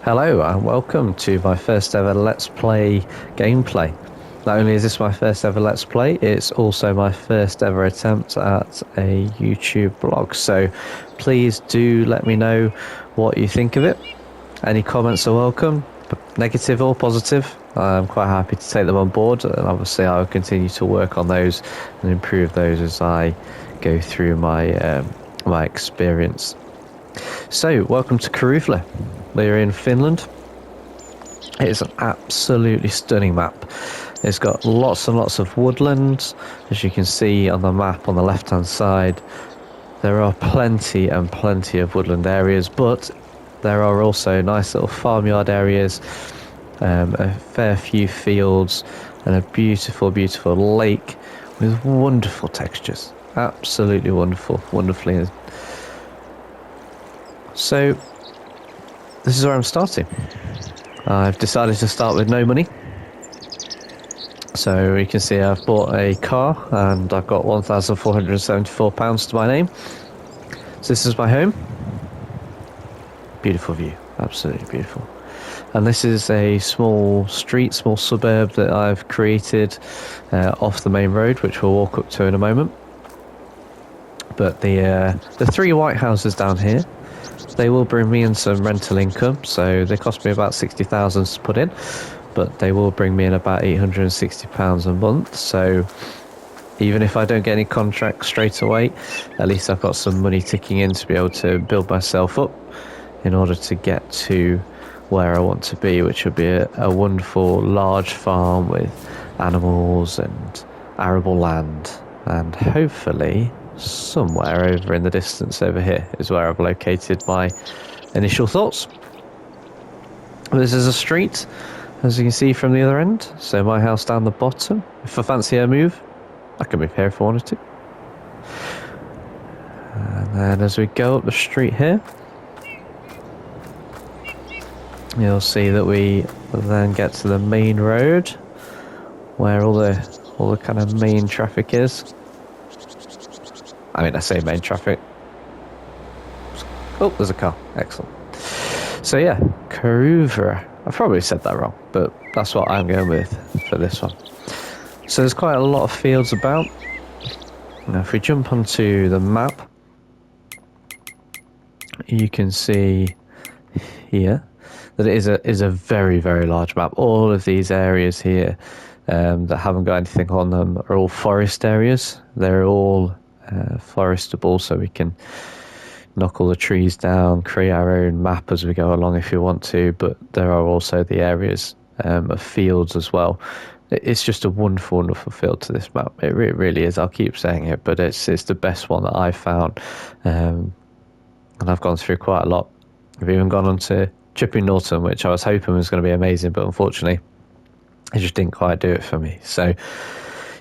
Hello and welcome to my first ever Let's Play gameplay. Not only is this my first ever Let's Play, it's also my first ever attempt at a YouTube blog. So please do let me know what you think of it. Any comments are welcome, negative or positive. I'm quite happy to take them on board, and obviously I will continue to work on those and improve those as I go through my my experience. So, welcome to Karhuvaara. We're in Finland. It's an absolutely stunning map. It's got lots and lots of woodlands. As you can see on the map on the left-hand side, there are plenty and plenty of woodland areas, but there are also nice little farmyard areas, a fair few fields, and a beautiful, beautiful lake with wonderful textures. Absolutely wonderful, wonderfully. So, this is where I'm starting. I've decided to start with no money. So you can see I've bought a car and I've got £1,474 to my name. So this is my home. Beautiful view, absolutely beautiful. And this is a small street, small suburb that I've created off the main road, which we'll walk up to in a moment. But the three white houses down here, they will bring me in some rental income, so they cost me about 60,000 to put in, but they will bring me in about £860 a month. So even if I don't get any contracts straight away, at least I've got some money ticking in to be able to build myself up in order to get to where I want to be, which would be a wonderful large farm with animals and arable land, and hopefully somewhere over in the distance over here is where I've located my initial thoughts. This is a street, as you can see from the other end, so my house down the bottom. If I fancy a move, I can move here if I wanted to. And then as we go up the street here, you'll see that we then get to the main road where all the kind of main traffic is. I mean, I say main traffic. Oh, there's a car. Excellent. So yeah, Karhuvaara. I've probably said that wrong, but that's what I'm going with for this one. So there's quite a lot of fields about. Now, if we jump onto the map, you can see here that it is a very, very large map. All of these areas here that haven't got anything on them are all forest areas. They're all forestable, so we can knock all the trees down, create our own map as we go along if you want to, but there are also the areas of fields as well. It's just a wonderful, wonderful field to this map. It really is. I'll keep saying it, but it's the best one that I've found, and I've gone through quite a lot. I've even gone on to Chipping Norton, which I was hoping was going to be amazing, but unfortunately it just didn't quite do it for me. So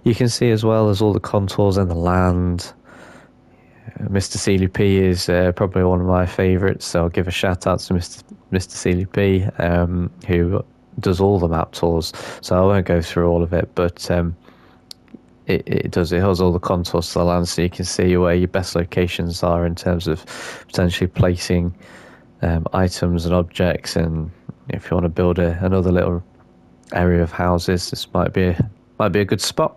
you can see as well as all the contours and the land. Mr. CLP is probably one of my favourites, so I'll give a shout out to Mr. CLP, who does all the map tours. So I won't go through all of it, but it has all the contours to the land, so you can see where your best locations are in terms of potentially placing items and objects, and if you want to build another little area of houses, this might be a good spot.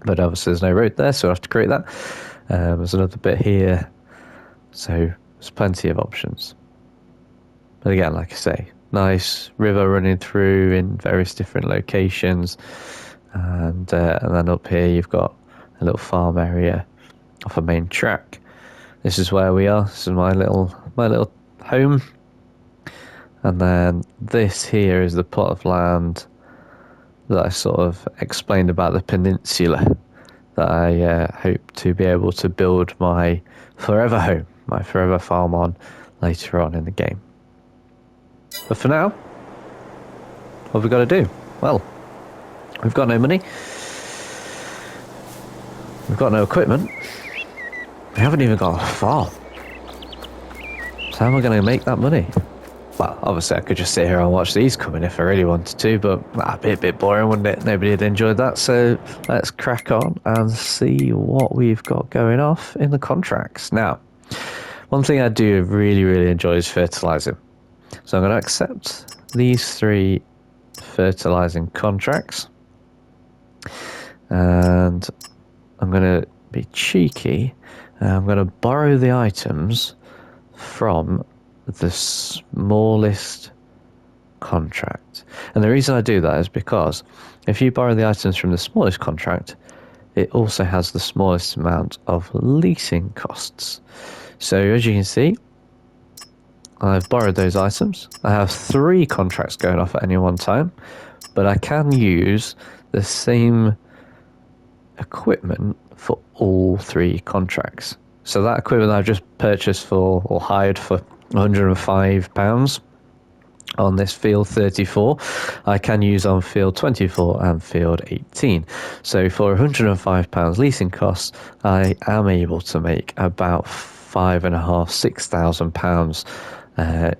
But obviously there's no road there, so I have to create that. There's another bit here, so there's plenty of options. But again, like I say, nice river running through in various different locations, and then up here you've got a little farm area off a main track. This is where we are. This is my little home, and then this here is the plot of land that I sort of explained about the peninsula that I hope to be able to build my forever home, my forever farm on later on in the game. But for now, what have we got to do? Well, we've got no money, we've got no equipment, we haven't even got a farm. So how am I going to make that money? Well, obviously I could just sit here and watch these come in if I really wanted to, but that'd be a bit boring, wouldn't it? Nobody had enjoyed that, so let's crack on and see what we've got going off in the contracts. Now, one thing I do really, really enjoy is fertilising. So I'm going to accept these 3 fertilizing contracts. And I'm going to be cheeky. I'm going to borrow the items from the smallest contract. And the reason I do that is because if you borrow the items from the smallest contract, it also has the smallest amount of leasing costs. So as you can see, I've borrowed those items. I have 3 contracts going off at any one time, but I can use the same equipment for all 3 contracts. So that equipment that I've just purchased for or hired for £105 on this field 34, I can use on field 24 and field 18. So for £105 leasing costs, I am able to make about £5,500–6,000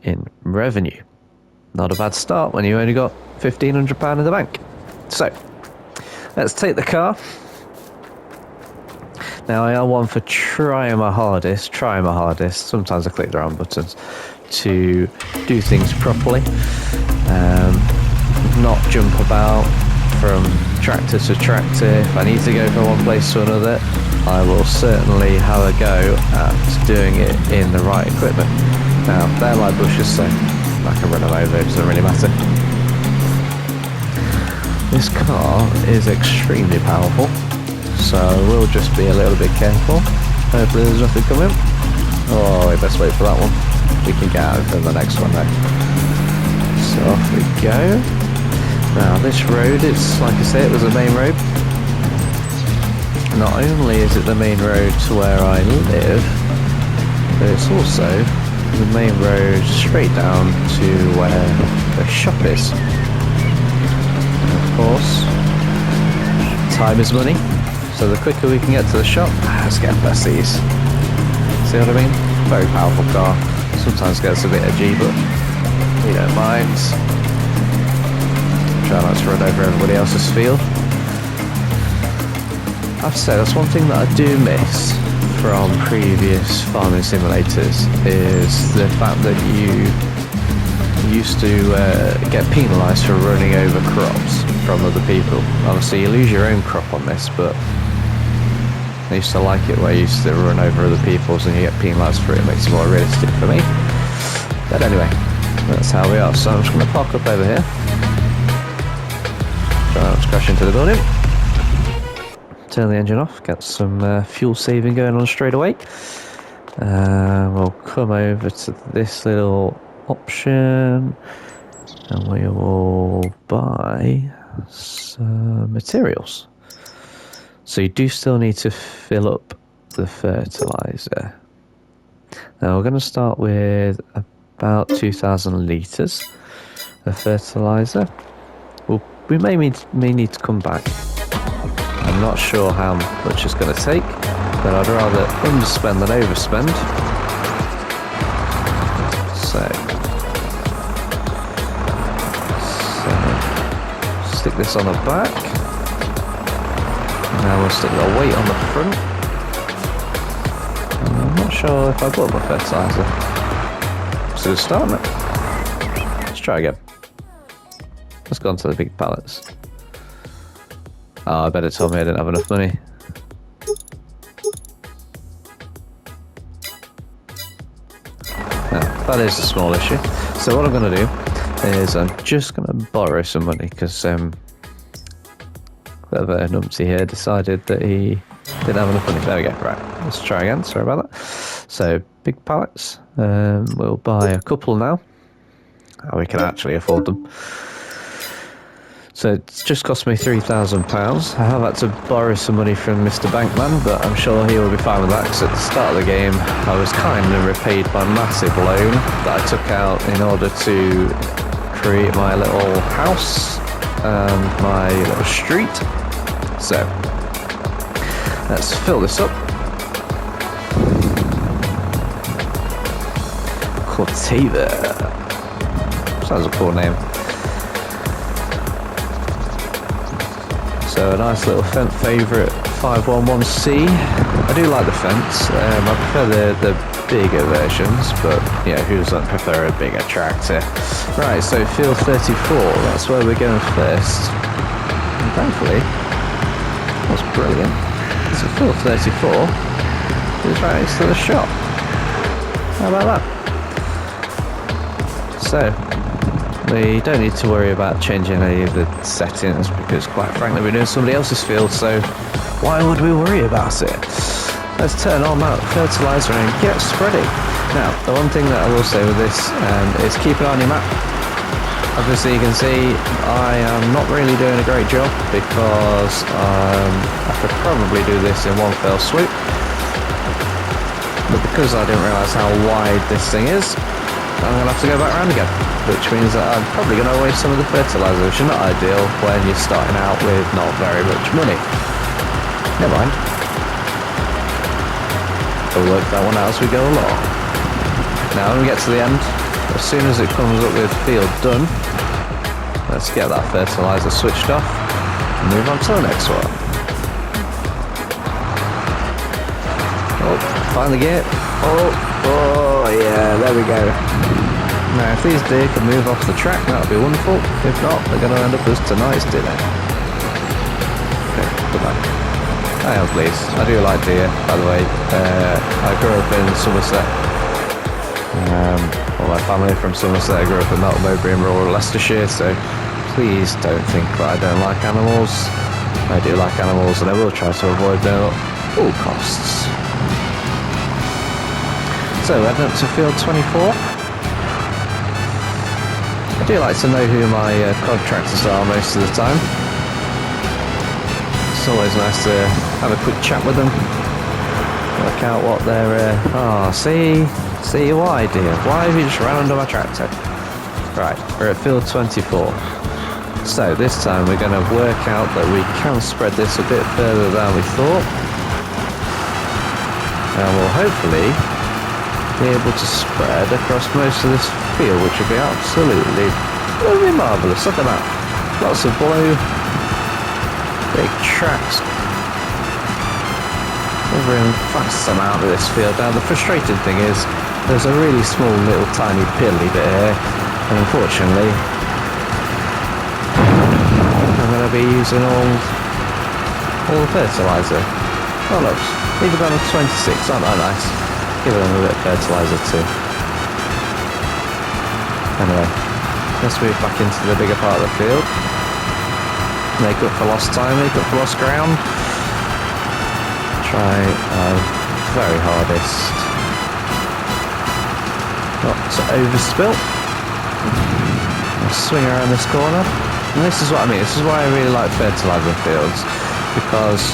in revenue. Not a bad start when you only got £1,500 in the bank. So let's take the car. Now I am one for trying my hardest. Sometimes I click the wrong buttons to do things properly. Not jump about from tractor to tractor. If I need to go from one place to another, I will certainly have a go at doing it in the right equipment. Now, they're my bushes, so I can run them over, it doesn't really matter. This car is extremely powerful, so we'll just be a little bit careful. Hopefully there's nothing coming. Oh, we best wait for that one. We can get out of the next one though. So off we go. Now this road, it's like I say, it was a main road. Not only is it the main road to where I live, but it's also the main road straight down to where the shop is. And of course, time is money, so the quicker we can get to the shop, let's get past these. See what I mean? Very powerful car. Sometimes gets a bit edgy, but we don't mind. Try not to run over everybody else's field. I have to say, that's one thing that I do miss from previous farming simulators, is the fact that you used to get penalised for running over crops from other people. Obviously you lose your own crop on this, but I used to like it where you used to run over other people's and you get penalised for it. It makes it more realistic for me. But anyway, that's how we are. So I'm just going to park up over here. Try not to crash into the building. Turn the engine off, get some fuel saving going on straight away. We'll come over to this little option and we will buy some materials. So you do still need to fill up the fertilizer. Now we're going to start with about 2,000 litres of fertilizer. We may need to come back. I'm not sure how much it's going to take, but I'd rather underspend than overspend. So stick this on the back. Now we'll stick the weight on the front. I'm not sure if I bought my fertilizer. So it's starting it. Let's try again. Let's go on to the big pallets. Oh, I bet it told me I didn't have enough money. No, that is a small issue. So what I'm going to do is I'm just going to borrow some money because whoever numpty here decided that he didn't have enough money. There we go. Right, let's try again. Sorry about that. So big pallets. We'll buy a couple now. Oh, we can actually afford them. So it's just cost me £3,000. I have had to borrow some money from Mr. Bankman, but I'm sure he will be fine with that because at the start of the game I was kindly repaid my massive loan that I took out in order to create my little house and my little street. So let's fill this up. Corteva. Sounds a cool name. So a nice little favourite 511C. I do like the fence. I prefer the bigger versions, but yeah, who doesn't prefer a bigger tractor? Right, so field 34, that's where we're going first. And thankfully, that's brilliant. So field 34 is right next to the shop. How about that? So, we don't need to worry about changing any of the settings because quite frankly we're doing somebody else's field, so why would we worry about it? Let's turn on that fertiliser and get spreading. Now, the one thing that I will say with this is keep an eye on your map. Obviously you can see I am not really doing a great job because I could probably do this in one fell swoop. But because I didn't realise how wide this thing is, I'm going to have to go back around again, which means that I'm probably going to waste some of the fertiliser, which is not ideal when you're starting out with not very much money. Never mind. We'll work that one out as we go along. Now when we get to the end, as soon as it comes up with field done, let's get that fertiliser switched off and move on to the next one. Oh, find the gear. Oh yeah, there we go. Now if these deer can move off the track, that would be wonderful. If not, they're going to end up as tonight's dinner. Okay, good luck. Hang on please, I do like deer, by the way. I grew up in Somerset. Well, my family are from Somerset. I grew up in Melton Mowbray in rural Leicestershire, so please don't think that I don't like animals. I do like animals and I will try to avoid them at all costs. So, heading up to field 24. I do like to know who my contractors are most of the time. It's always nice to have a quick chat with them. Work out what they're... see why, dear? Why have you just ran under my tractor? Right, we're at field 24. So, this time we're going to work out that we can spread this a bit further than we thought. And we'll hopefully be able to spread across most of this field, which would be absolutely marvellous. Look at that. Lots of blue, big tracks covering vast amount of this field. Now the frustrating thing is there's a really small little tiny piddly bit here, and unfortunately I'm going to be using all the fertiliser. Oh look, even down to 26, aren't I nice? Give them a bit of fertiliser too. Anyway, let's move back into the bigger part of the field. Make up for lost time, make up for lost ground. Try our very hardest not to overspill. I'll swing around this corner. And this is what I mean, this is why I really like fertiliser fields, because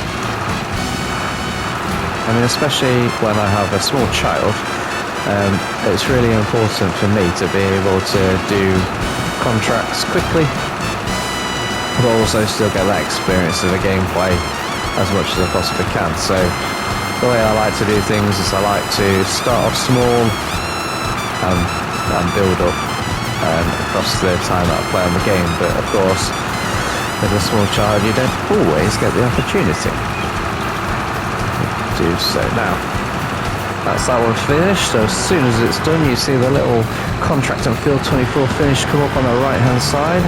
I mean, especially when I have a small child, it's really important for me to be able to do contracts quickly, but also still get that experience of the gameplay as much as I possibly can. So the way I like to do things is I like to start off small and build up across the time that I play on the game. But of course, with a small child, you don't always get the opportunity. Do so now. That's that one finished. So as soon as it's done, you see the little contract on field 24 finish come up on the right hand side.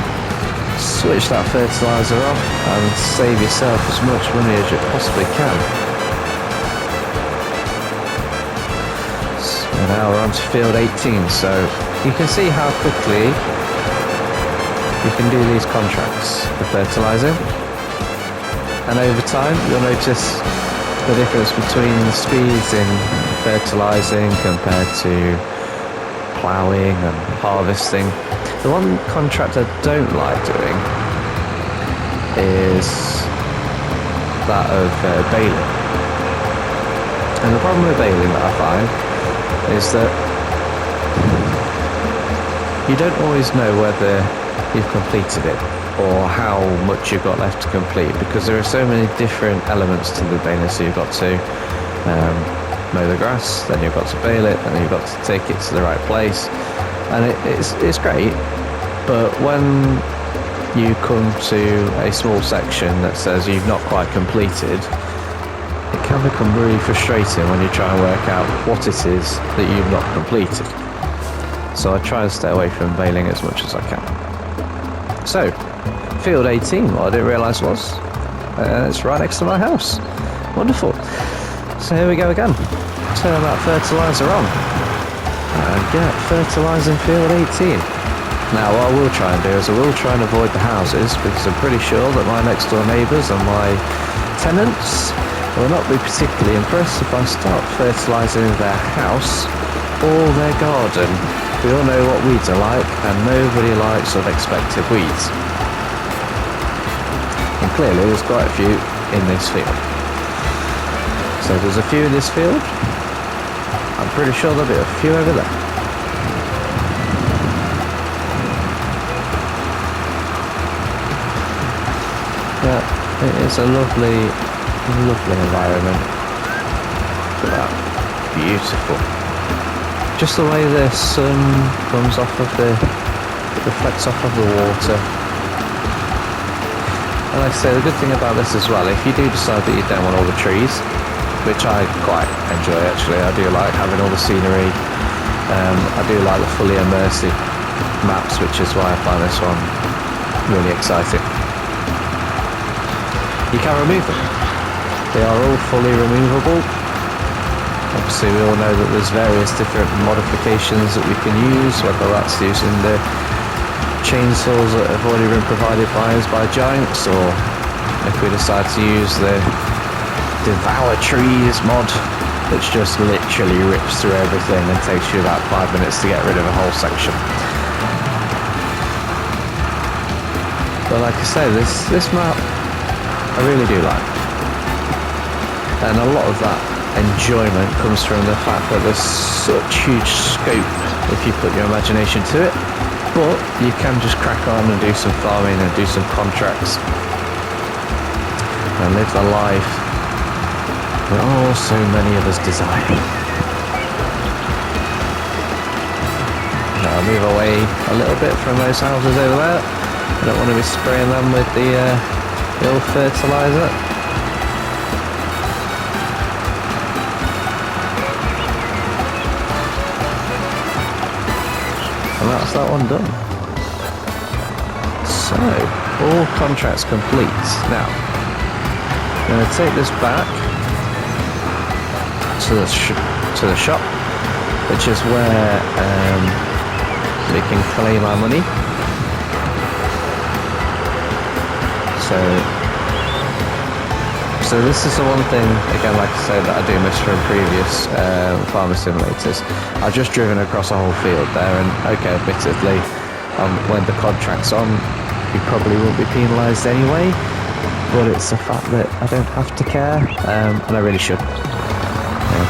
Switch that fertiliser off and save yourself as much money as you possibly can. So now we're on to field 18. So you can see how quickly you can do these contracts for fertilising, and over time you'll notice the difference between the speeds in fertilising compared to ploughing and harvesting. The one contract I don't like doing is that of baling. And the problem with baling that I find is that you don't always know whether you've completed it or how much you've got left to complete, because there are so many different elements to the baling. So you've got to mow the grass, then you've got to bale it, and then you've got to take it to the right place, and it's great. But when you come to a small section that says you've not quite completed, it can become really frustrating when you try and work out what it is that you've not completed. So I try and stay away from baling as much as I can. So, field 18, what I didn't realise was, it's right next to my house. Wonderful. So here we go again. Turn that fertiliser on. And get fertilising field 18. Now what I will try and do is I will try and avoid the houses, because I'm pretty sure that my next door neighbours and my tenants will not be particularly impressed if I start fertilising their house or their garden. We all know what weeds are like, and nobody likes unexpected weeds. And clearly there's quite a few in this field. So there's a few in this field. I'm pretty sure there'll be a few over there. But it is a lovely, lovely environment. Look at that. Beautiful. Just the way the sun comes off of reflects off of the water. And like I say, the good thing about this as well, if you do decide that you don't want all the trees, which I quite enjoy actually, I do like having all the scenery. I do like the fully immersive maps, which is why I find this one really exciting. You can remove them. They are all fully removable. Obviously we all know that there's various different modifications that we can use, whether that's using the chainsaws that have already been provided by us by Giants, or if we decide to use the Devour Trees mod, which just literally rips through everything and takes you about 5 minutes to get rid of a whole section. But like I say, this map I really do like. And a lot of that enjoyment comes from the fact that there's such huge scope if you put your imagination to it, but you can just crack on and do some farming and do some contracts and live the life that so many of us desire. Now I'll move away a little bit from those houses over there. I don't want to be spraying them with the old fertiliser. And that's that one done. So, all contracts complete. Now, I'm going to take this back to the shop, which is where we can claim our money. So this is the one thing, again, like I say, that I do miss from previous farmer simulators. I've just driven across a whole field there, and okay, admittedly, when the contract's on, you probably won't be penalised anyway, but it's the fact that I don't have to care, and I really should. Yeah.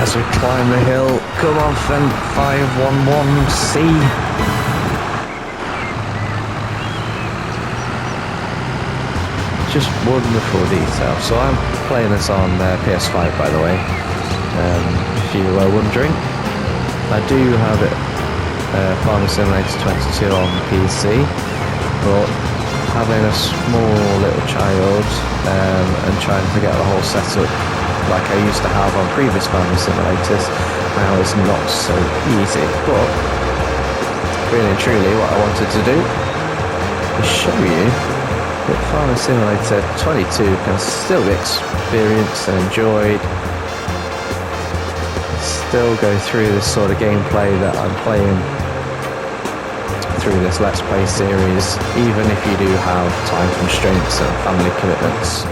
As we climb the hill, come on, 511C. Just wonderful detail. So I'm playing this on PS5, by the way, if you were wondering. I do have it Farming Simulator 22 on PC, but having a small little child and trying to get the whole setup like I used to have on previous Farming Simulators now is not so easy. But really and truly what I wanted to do is show you that Farming Simulator 22 can still be experienced and enjoyed, still go through this sort of gameplay that I'm playing through this Let's Play series, even if you do have time constraints and family commitments.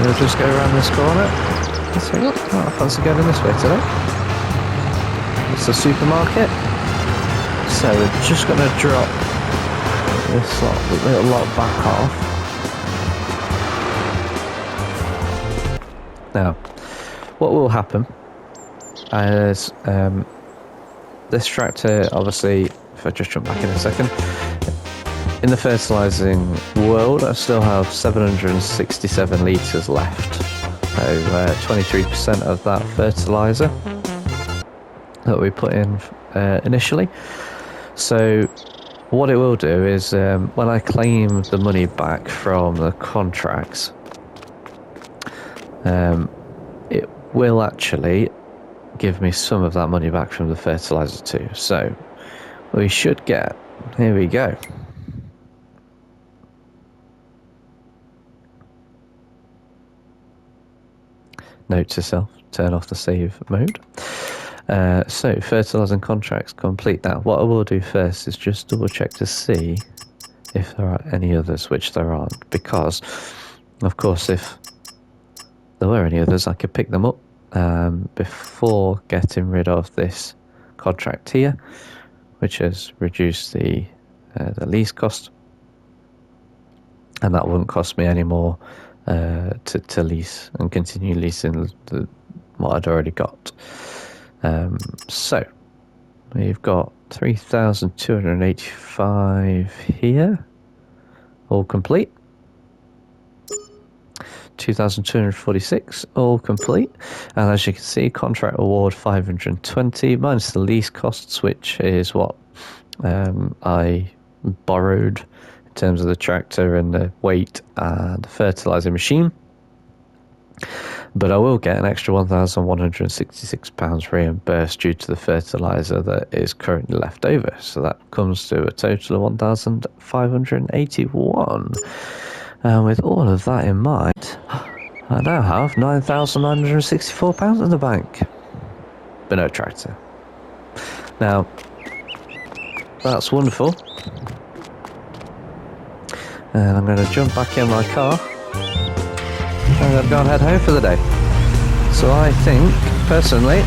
We'll just go around this corner. Let's see, I fancy going this way today. It's the supermarket. So we're just going to drop this little lot back off. Now, what will happen is this tractor, obviously, if I just jump back in a second, in the fertilising world, I still have 767 litres left. So 23% of that fertiliser that we put in initially. So What it will do is when I claim the money back from the contracts, it will actually give me some of that money back from the fertilizer too. So we should get, here we go. Note to self, turn off the save mode. So fertilizing contracts complete. Now what I will do first is just double check to see if there are any others, which there aren't, because of course if there were any others I could pick them up before getting rid of this contract here, which has reduced the lease cost, and that wouldn't cost me any more to lease and continue leasing what I'd already got. So we've got 3,285 here, all complete. 2,246 all complete, and as you can see, contract award 520 minus the lease costs, which is what I borrowed in terms of the tractor and the weight and the fertilizer machine. But I will get an extra £1,166 reimbursed due to the fertilizer that is currently left over, so that comes to a total of 1,581. And with all of that in mind, I now have £9,964 in the bank, but no tractor. Now, that's wonderful. And I'm going to jump back in my car. I'm going to go and head home for the day. So I think, personally,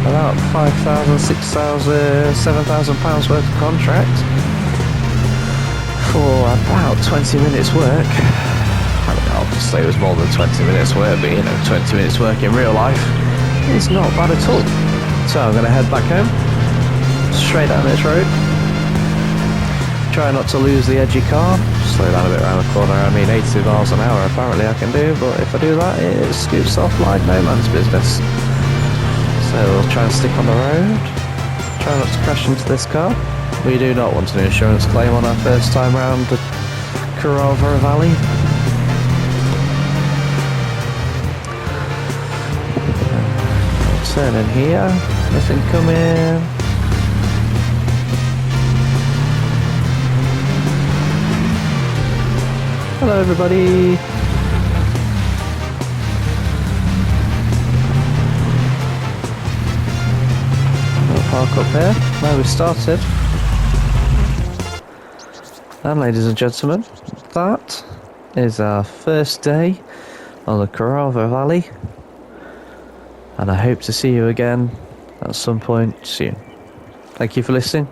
about £5,000, £6,000, £7,000 worth of contract for about 20 minutes work. I mean, obviously it was more than 20 minutes work, but 20 minutes work in real life is not bad at all. So I'm going to head back home, straight down this road. Try not to lose the edgy car, slow down a bit around the corner. I mean 80 miles an hour apparently I can do, but if I do that it scoops off like no man's business. So we'll try and stick on the road, try not to crash into this car. We do not want an insurance claim on our first time round the Karhuvaara Valley. Turn in here, nothing coming. Hello everybody. We'll park up here where we started. And ladies and gentlemen, that is our first day on the Karhuvaara Valley, and I hope to see you again at some point soon. Thank you for listening.